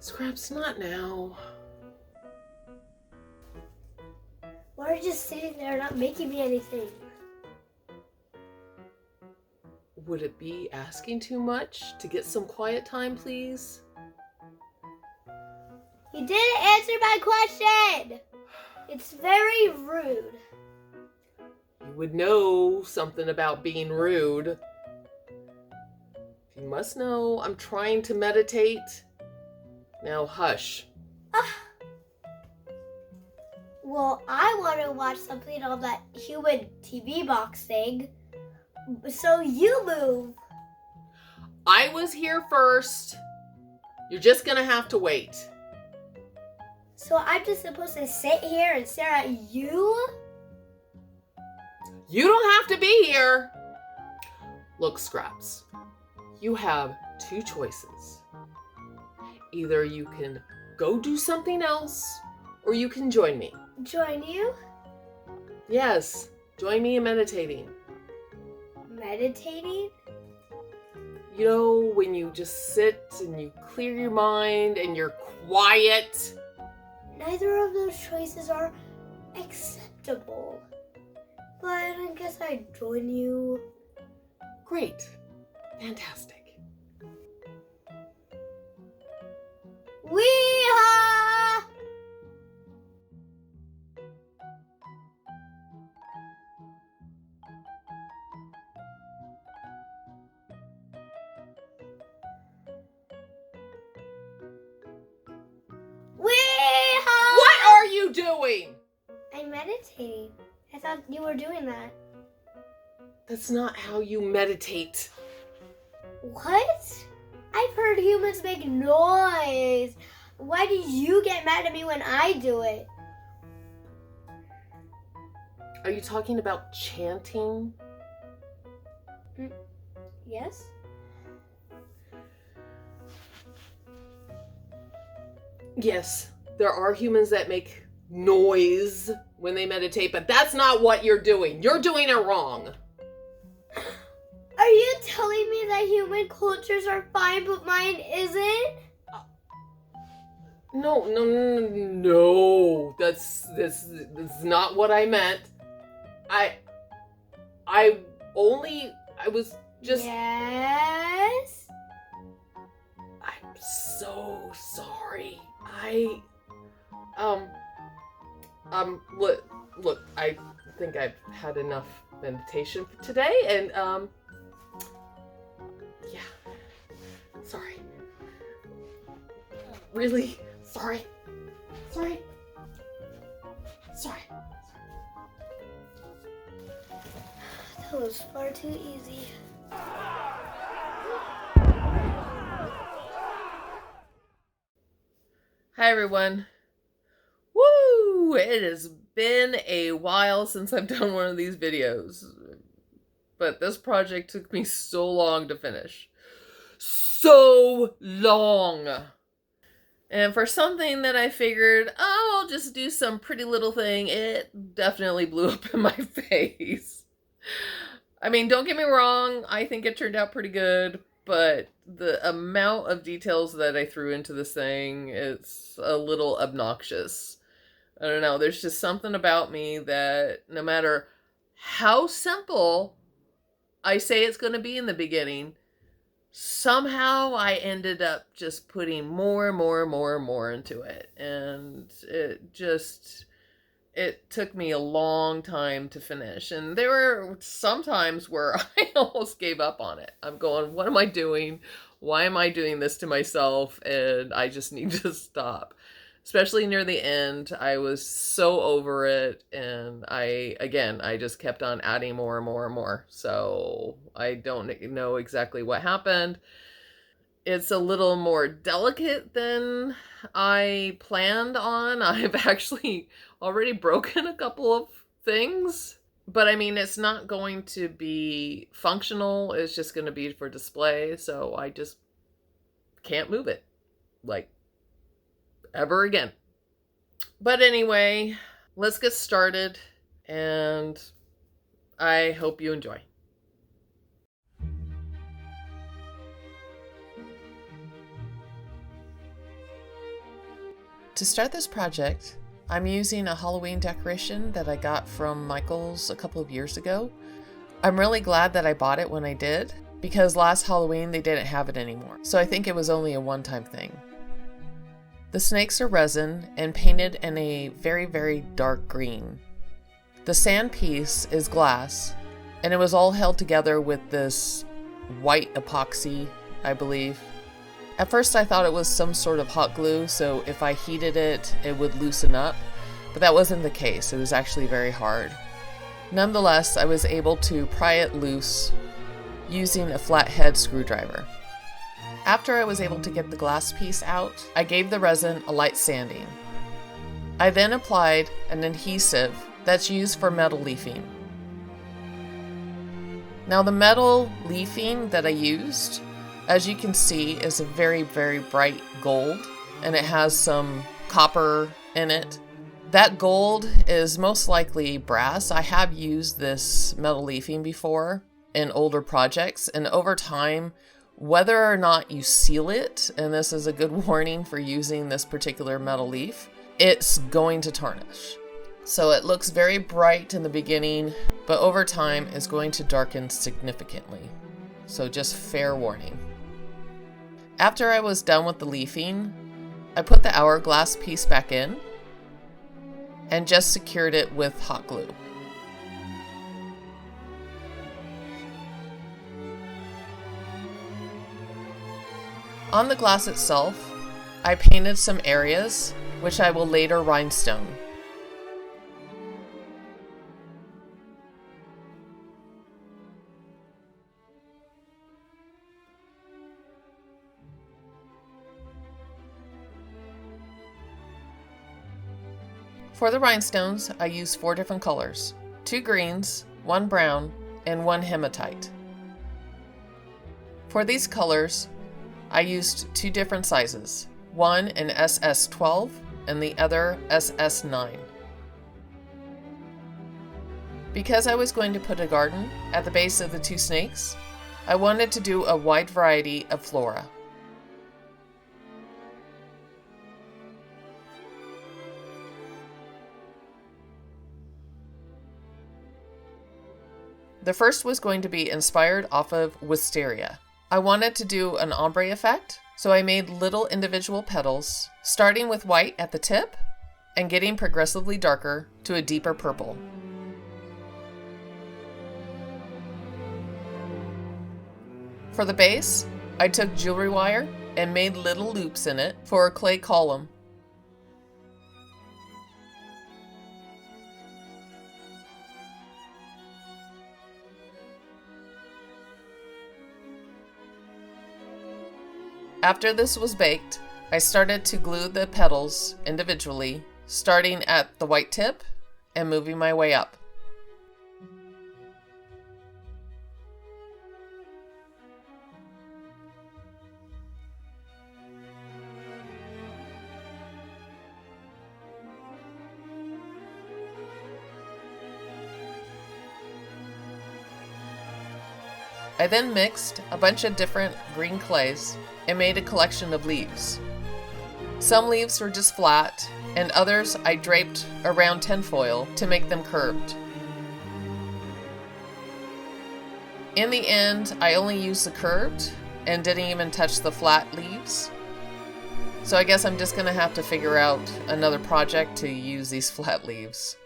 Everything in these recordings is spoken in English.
Scraps, not now. Why are you just sitting there not making me anything? Would it be asking too much to get some quiet time, please? You didn't answer my question! It's very rude. You would know something about being rude. You must know I'm trying to meditate. Now hush. Well, I want to watch something on that human TV box thing. So you move. I was here first. You're just gonna have to wait. So I'm just supposed to sit here and stare at you? You don't have to be here. Look, Scraps, you have two choices. Either you can go do something else, or you can join me. Join you? Yes, join me in meditating. Meditating? You know, when you just sit and you clear your mind and you're quiet. Neither of those choices are acceptable. But I guess I'd join you. Great. Fantastic. Wee-haw! Wee-haw! What are you doing? I'm meditating. I thought you were doing that. That's not how you meditate. What? I've heard humans make noise. Why do you get mad at me when I do it? Are you talking about chanting? Yes? Yes, there are humans that make noise when they meditate, but that's not what you're doing. You're doing it wrong. Are you telling me that human cultures are fine but mine isn't? No. That's not what I meant. I was just... Yes? I'm so sorry. Look, I think I've had enough meditation for today, and, yeah. Sorry. Really? Sorry. That was far too easy. Hi, everyone. Woo! It has been a while since I've done one of these videos, but this project took me so long to finish. So long! And for something that I figured, oh, I'll just do some pretty little thing, it definitely blew up in my face. I mean, don't get me wrong, I think it turned out pretty good, but the amount of details that I threw into this thing is a little obnoxious. I don't know, there's just something about me that no matter how simple I say it's going to be in the beginning, somehow I ended up just putting more into it. And it took me a long time to finish. And there were some times where I almost gave up on it. I'm going, what am I doing? Why am I doing this to myself? And I just need to stop. Especially near the end, I was so over it. And I just kept on adding more. So I don't know exactly what happened. It's a little more delicate than I planned on. I've actually already broken a couple of things. But I mean, it's not going to be functional. It's just going to be for display. So I just can't move it. Like, ever again. But anyway, let's get started. And I hope you enjoy. To start this project, I'm using a Halloween decoration that I got from Michael's a couple of years ago. I'm really glad that I bought it when I did, because last Halloween they didn't have it anymore, so I think it was only a one-time thing. The snakes are resin and painted in a very, very dark green. The sand piece is glass, and it was all held together with this white epoxy, I believe. At first I thought it was some sort of hot glue, so if I heated it, it would loosen up, but that wasn't the case. It was actually very hard. Nonetheless, I was able to pry it loose using a flathead screwdriver. After I was able to get the glass piece out, I gave the resin a light sanding. I then applied an adhesive that's used for metal leafing. Now the metal leafing that I used, as you can see, is a very, very bright gold, and it has some copper in it. That gold is most likely brass. I have used this metal leafing before in older projects, and over time, whether or not you seal it, and this is a good warning for using this particular metal leaf, it's going to tarnish. So it looks very bright in the beginning, but over time is going to darken significantly. So just fair warning. After I was done with the leafing, I put the hourglass piece back in and just secured it with hot glue. On the glass itself, I painted some areas, which I will later rhinestone. For the rhinestones, I used 4 different colors: 2 greens, 1 brown, and 1 hematite. For these colors, I used 2 different sizes, one in SS12 and the other SS9. Because I was going to put a garden at the base of the 2 snakes, I wanted to do a wide variety of flora. The first was going to be inspired off of Wisteria. I wanted to do an ombre effect, so I made little individual petals, starting with white at the tip and getting progressively darker to a deeper purple. For the base, I took jewelry wire and made little loops in it for a clay column. After this was baked, I started to glue the petals individually, starting at the white tip and moving my way up. I then mixed a bunch of different green clays and made a collection of leaves. Some leaves were just flat, and others I draped around tinfoil to make them curved. In the end, I only used the curved and didn't even touch the flat leaves. So I guess I'm just gonna have to figure out another project to use these flat leaves.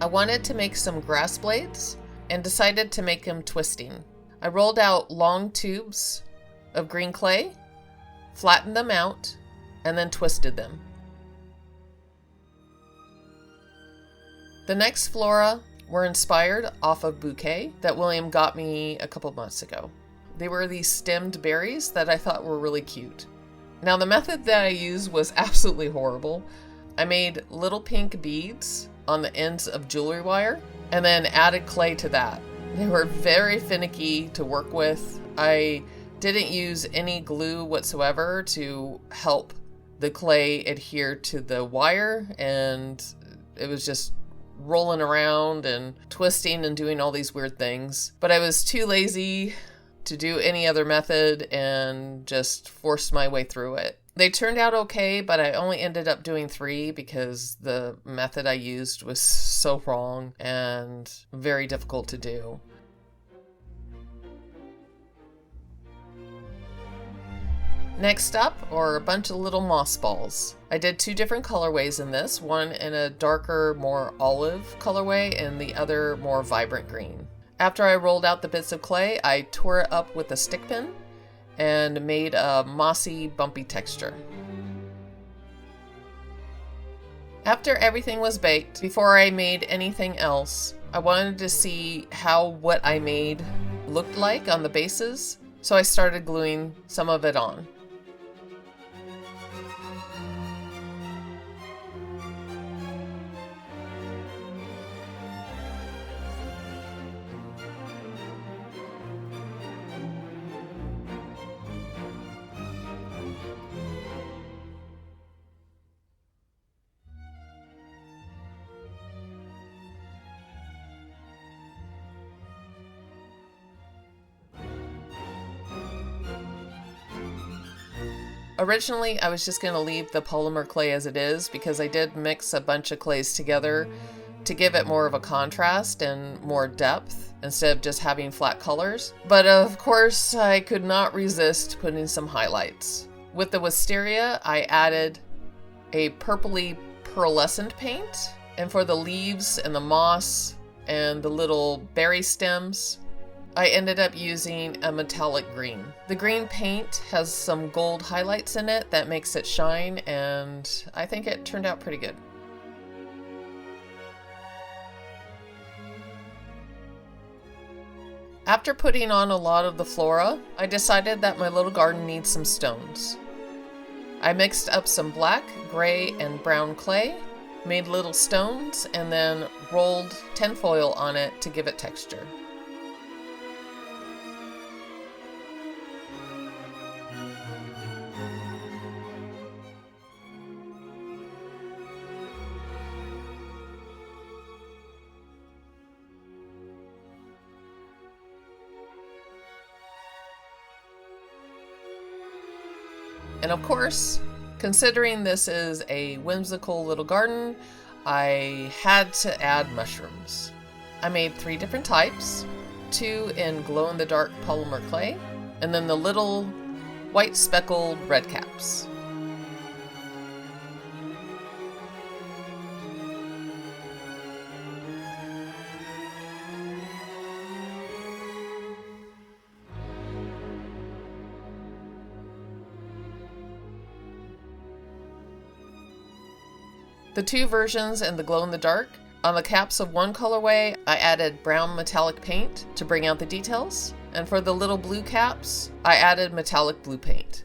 I wanted to make some grass blades and decided to make them twisting. I rolled out long tubes of green clay, flattened them out, and then twisted them. The next flora were inspired off of bouquet that William got me a couple months ago. They were these stemmed berries that I thought were really cute. Now the method that I used was absolutely horrible. I made little pink beads on the ends of jewelry wire and then added clay to that. They were very finicky to work with. I didn't use any glue whatsoever to help the clay adhere to the wire, and it was just rolling around and twisting and doing all these weird things. But I was too lazy to do any other method and just forced my way through it. They turned out okay, but I only ended up doing 3 because the method I used was so wrong and very difficult to do. Next up are a bunch of little moss balls. I did 2 different colorways in this, one in a darker, more olive colorway and the other more vibrant green. After I rolled out the bits of clay, I tore it up with a stick pin and made a mossy, bumpy texture. After everything was baked, before I made anything else, I wanted to see how what I made looked like on the bases, so I started gluing some of it on. Originally, I was just going to leave the polymer clay as it is because I did mix a bunch of clays together to give it more of a contrast and more depth instead of just having flat colors. But of course, I could not resist putting some highlights. With the Wisteria, I added a purpley pearlescent paint, and for the leaves and the moss and the little berry stems, I ended up using a metallic green. The green paint has some gold highlights in it that makes it shine, and I think it turned out pretty good. After putting on a lot of the flora, I decided that my little garden needs some stones. I mixed up some black, gray, and brown clay, made little stones, and then rolled tinfoil on it to give it texture. And of course, considering this is a whimsical little garden, I had to add mushrooms. I made 3 different types, 2 in glow-in-the-dark polymer clay, and then the little white speckled red caps. The 2 versions in the glow-in-the-dark, on the caps of one colorway, I added brown metallic paint to bring out the details, and for the little blue caps, I added metallic blue paint.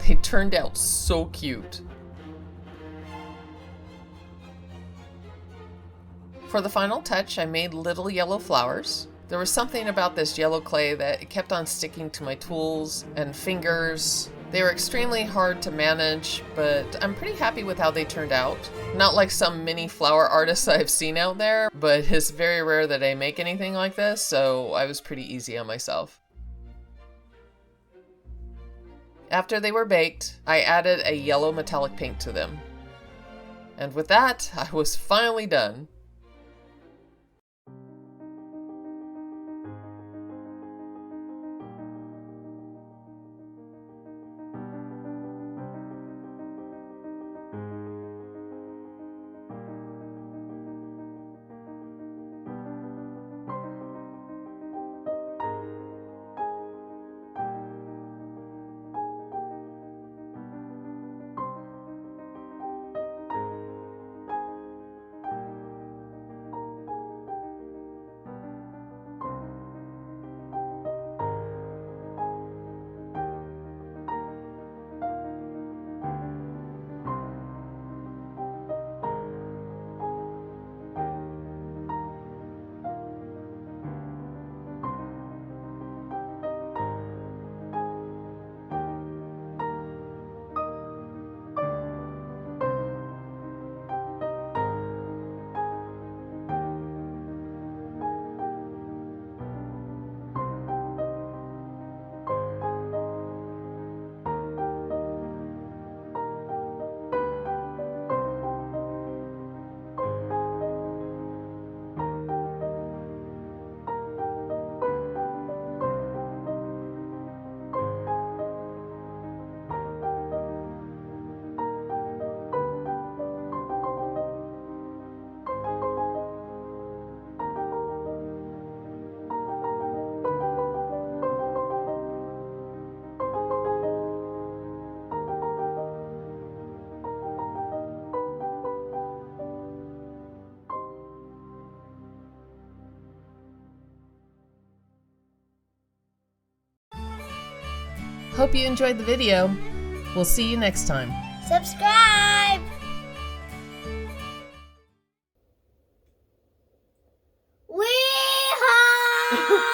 They turned out so cute. For the final touch, I made little yellow flowers. There was something about this yellow clay that it kept on sticking to my tools and fingers. They were extremely hard to manage, but I'm pretty happy with how they turned out. Not like some mini flower artists I've seen out there, but it's very rare that I make anything like this, so I was pretty easy on myself. After they were baked, I added a yellow metallic paint to them. And with that, I was finally done. Hope you enjoyed the video. We'll see you next time. Subscribe! Weehaw!